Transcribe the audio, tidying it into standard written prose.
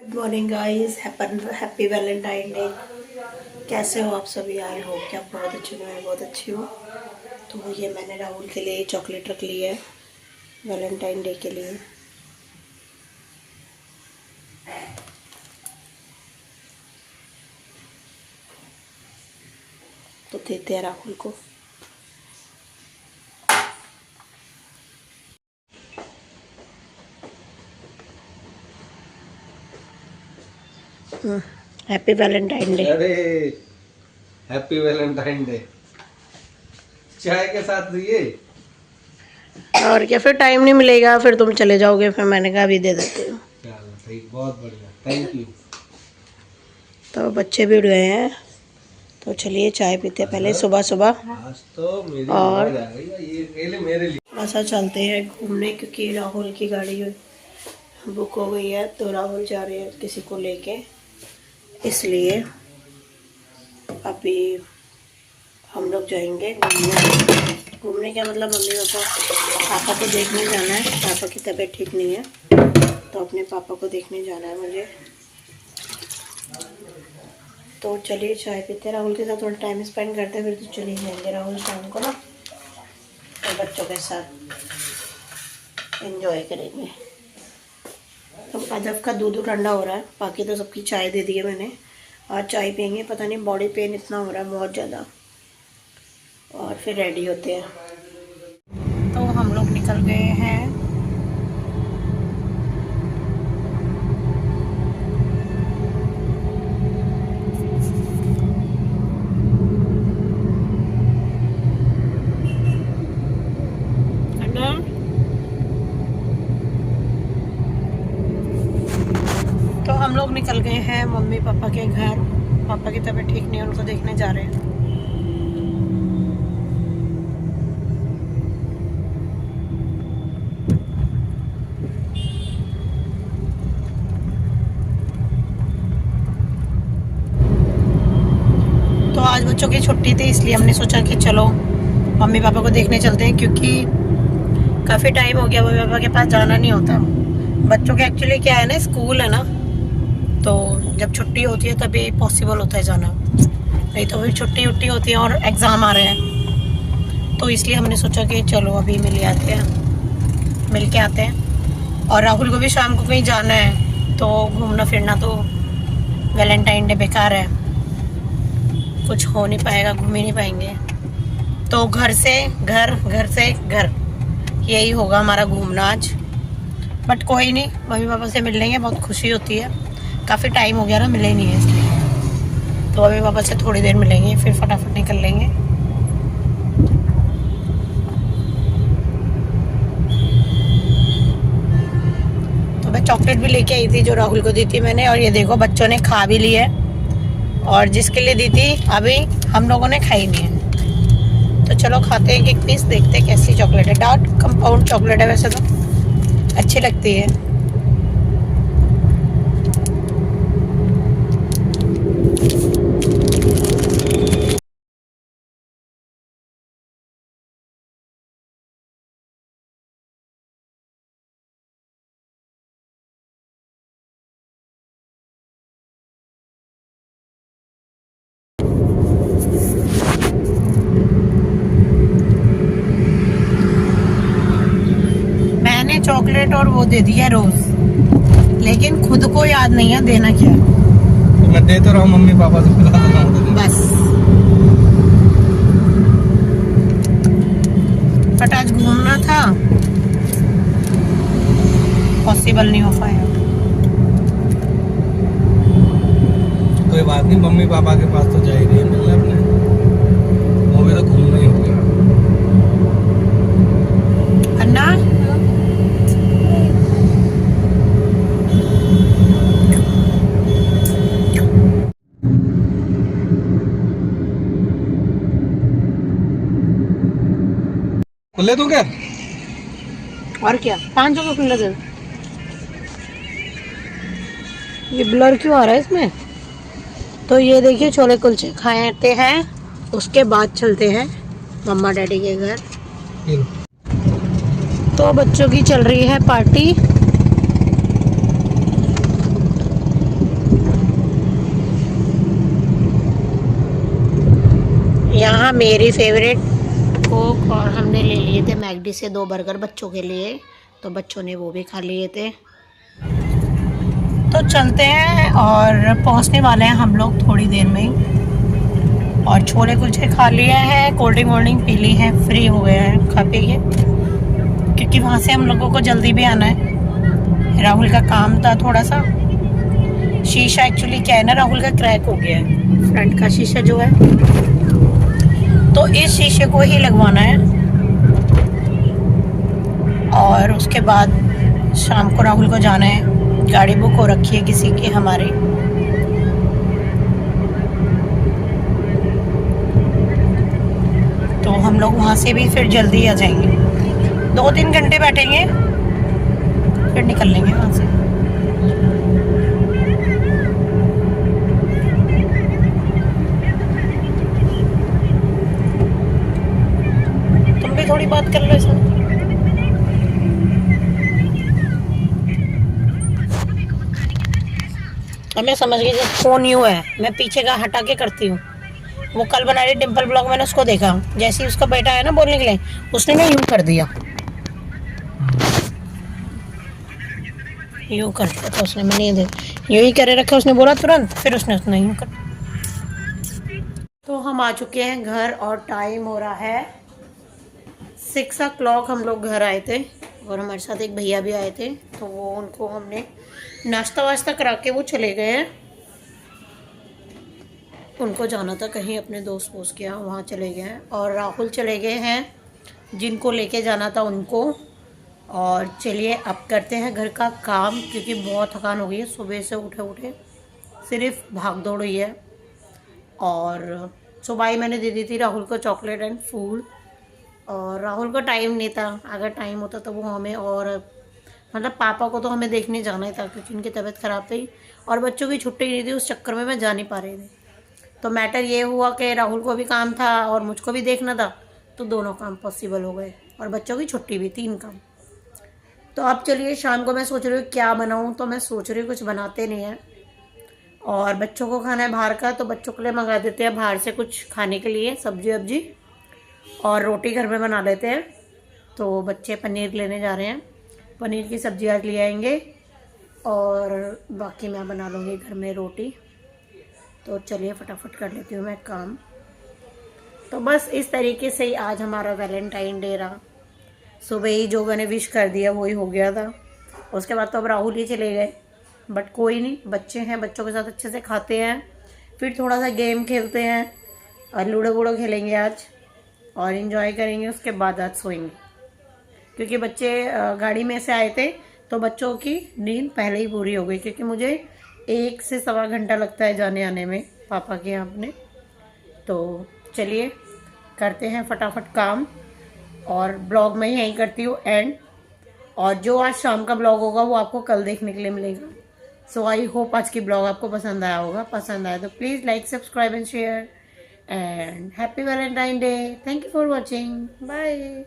Good morning guys, happy Valentine day. कैसे हो आप सभी? आई होप कि आप बहुत अच्छे हो। मैं बहुत अच्छी हूँ। तो ये मैंने राहुल के लिए चॉकलेट रख ली है वैलेंटाइन डे के लिए। तो देते हैं राहुल को। Happy Valentine day. अरे हैप्पी वैलेंटाइन डे। चाय के साथ ये और क्या, फिर टाइम नहीं मिलेगा, फिर तुम चले जाओगे, फिर मैंने कहा अभी दे देती हूँ। चलो ठीक, बहुत बढ़िया, थैंक यू। तो बच्चे भी उठ गए हैं, तो चलिए चाय पीते हैं पहले सुबह सुबह। आज तो मेरी और मौज आ गई है, ये अकेले मेरे लिए। थोड़ा सा चलते हैं घूमने, क्योंकि राहुल की गाड़ी बुक हो गई है, तो राहुल जा रहे हैं किसी को लेके, इसलिए अभी हम लोग जाएंगे घूमने। घूमने क्या मतलब, मम्मी पापा को देखने जाना है। पापा की तबीयत ठीक नहीं है, तो अपने पापा को देखने जाना है मुझे। तो चलिए चाय पीते हैं, राहुल के साथ थोड़ा टाइम स्पेंड करते हैं, फिर तो चले जाएंगे राहुल शाम को ना, तो बच्चों के साथ एंजॉय करेंगे। तो अदब का दूध ठंडा हो रहा है, बाकी तो सबकी चाय दे दी है मैंने। आज चाय पियेंगे, पता नहीं बॉडी पेन इतना हो रहा है बहुत ज़्यादा। और फिर रेडी होते हैं। तो हम लोग निकल गए हैं। तो हम लोग निकल गए हैं मम्मी पापा के घर। पापा की तबीयत ठीक नहीं है, उनको देखने जा रहे हैं। तो आज बच्चों की छुट्टी थी, इसलिए हमने सोचा कि चलो मम्मी पापा को देखने चलते हैं, क्योंकि काफ़ी टाइम हो गया मम्मी पापा के पास जाना नहीं होता। बच्चों के एक्चुअली क्या है ना, स्कूल है ना, तो जब छुट्टी होती है तभी पॉसिबल होता है जाना, नहीं तो फिर छुट्टी उट्टी होती है और एग्ज़ाम आ रहे हैं। तो इसलिए हमने सोचा कि चलो अभी मिल के आते हैं। और राहुल को भी शाम को कहीं जाना है, तो घूमना फिरना तो वैलेंटाइन डे बेकार है, कुछ हो नहीं पाएगा, घूम ही नहीं पाएंगे। तो घर से घर यही होगा हमारा घूमना आज। बट कोई नहीं, मम्मी पापा से मिल लेंगे, बहुत खुशी होती है। काफ़ी टाइम हो गया ना, मिले नहीं है, इसलिए तो मम्मी पापा से थोड़ी देर मिलेंगे, फिर फटाफट निकल लेंगे। तो मैं चॉकलेट भी लेके आई थी, जो राहुल को दी थी मैंने, और ये देखो बच्चों ने खा भी ली है, और जिसके लिए दी थी अभी हम लोगों ने खाई नहीं है। तो चलो खाते हैं एक पीस, देखते हैं कैसी चॉकलेट है। डार्क कंपाउंड चॉकलेट है, वैसे तो अच्छी लगती है। मैंने चॉकलेट और वो दे दिया रोज, लेकिन खुद को याद नहीं है देना क्या है। तो मैं दे तो रहा हूँ, मम्मी पापा से बुला तो रहा हूँ बस बट आज घूमना था, पॉसिबल नहीं हो पाया। कोई बात नहीं, मम्मी पापा के पास तो जा ही रही है मिलने अपने, वो भी तो घूमना ही हो गया। अन्ना खुले दूं क्या? और क्या, 500 का खुला दे। ये ब्लर क्यों आ रहा है इसमें? तो ये देखिए, छोले कुलचे खाते हैं, उसके बाद चलते हैं मम्मा डैडी के घर। तो बच्चों की चल रही है पार्टी, यहाँ मेरी फेवरेट कोक और हमने ले लिए थे मैकडी से 2 बर्गर बच्चों के लिए, तो बच्चों ने वो भी खा लिए थे। तो चलते हैं और पहुँचने वाले हैं हम लोग थोड़ी देर में ही। और छोले कुलचे खा लिए हैं, कोल्ड ड्रिंक वोल्ड ड्रिंक पी ली है, फ्री हो गए हैं खा पी के, क्योंकि वहाँ से हम लोगों को जल्दी भी आना है। राहुल का काम था थोड़ा सा। शीशा एक्चुअली क्या है ना, राहुल का क्रैक हो गया है, फ्रंट का शीशा जो है, तो इस शीशे को ही लगवाना है। और उसके बाद शाम को राहुल को जाना है, गाड़ी बुक हो रखी है किसी की हमारी। तो हम लोग वहाँ से भी फिर जल्दी आ जाएंगे, 2-3 घंटे बैठेंगे फिर निकल लेंगे वहाँ से। तुम भी थोड़ी बात कर लो इसमें। अब मैं समझ गई, जब फोन यूँ है मैं पीछे का हटा के करती हूँ। वो कल बना रही डिम्पल ब्लॉग, मैंने उसको देखा, जैसे ही उसका बेटा है ना बोलने के लिए, उसने ना यूँ कर दिया, यूँ कर दिया था उसने, मैंने ये देख यूँ ही करे रखा, उसने बोला तुरंत, फिर उसने यूँ कर। तो हम आ चुके हैं घर और टाइम हो रहा है 6 o'clock। हम लोग घर आए थे और हमारे साथ एक भैया भी आए थे, तो वो उनको हमने नाश्ता वाश्ता करा के वो चले गए हैं। उनको जाना था कहीं अपने दोस्त वोस्त के यहाँ, वहाँ चले गए हैं। और राहुल चले गए हैं जिनको लेके जाना था उनको। और चलिए अब करते हैं घर का काम, क्योंकि बहुत थकान हो गई है, सुबह से उठे सिर्फ भाग दौड़ हुई है। और सुबह ही मैंने दे दी थी राहुल को चॉकलेट एंड फूल, और राहुल को टाइम नहीं था। अगर टाइम होता तो वो हमें, और मतलब पापा को तो हमें देखने जाना ही था, क्योंकि उनकी तबीयत ख़राब थी और बच्चों की छुट्टी नहीं थी, उस चक्कर में मैं जा नहीं पा रही थी। तो मैटर ये हुआ कि राहुल को भी काम था और मुझको भी देखना था, तो दोनों काम पॉसिबल हो गए, और बच्चों की छुट्टी भी, 3 काम। तो अब चलिए शाम को मैं सोच रही हूँ क्या बनाऊँ, तो मैं सोच रही हूँ कुछ बनाते नहीं हैं, और बच्चों को खाना है बाहर का, तो बच्चों के लिए मंगा देते हैं बाहर से कुछ खाने के लिए, सब्जी वब्जी, और रोटी घर में बना लेते हैं। तो बच्चे पनीर लेने जा रहे हैं, पनीर की सब्ज़ी आज ले आएंगे, और बाकी मैं बना लूँगी घर में रोटी। तो चलिए फटाफट कर लेती हूँ मैं काम। तो बस इस तरीके से ही आज हमारा वैलेंटाइन डे रहा। सुबह ही जो मैंने विश कर दिया वही हो गया था, उसके बाद तो अब राहुल ही चले गए, बट कोई नहीं, बच्चे हैं, बच्चों के साथ अच्छे से खाते हैं, फिर थोड़ा सा गेम खेलते हैं और लूडो वूडो खेलेंगे आज, और इन्जॉय करेंगे। उसके बाद आज सोएंगे, क्योंकि बच्चे गाड़ी में से आए थे, तो बच्चों की नींद पहले ही पूरी हो गई, क्योंकि मुझे 1 से सवा घंटा लगता है जाने आने में पापा के यहाँ अपने। तो चलिए करते हैं फटाफट काम, और ब्लॉग मैं यहीं करती हूँ एंड। और जो आज शाम का ब्लॉग होगा वो आपको कल देखने के लिए मिलेगा। सो आई होप आज की ब्लॉग आपको पसंद आया होगा। पसंद आया तो please like, subscribe and share, and happy Valentine day. Thank you for watching, bye.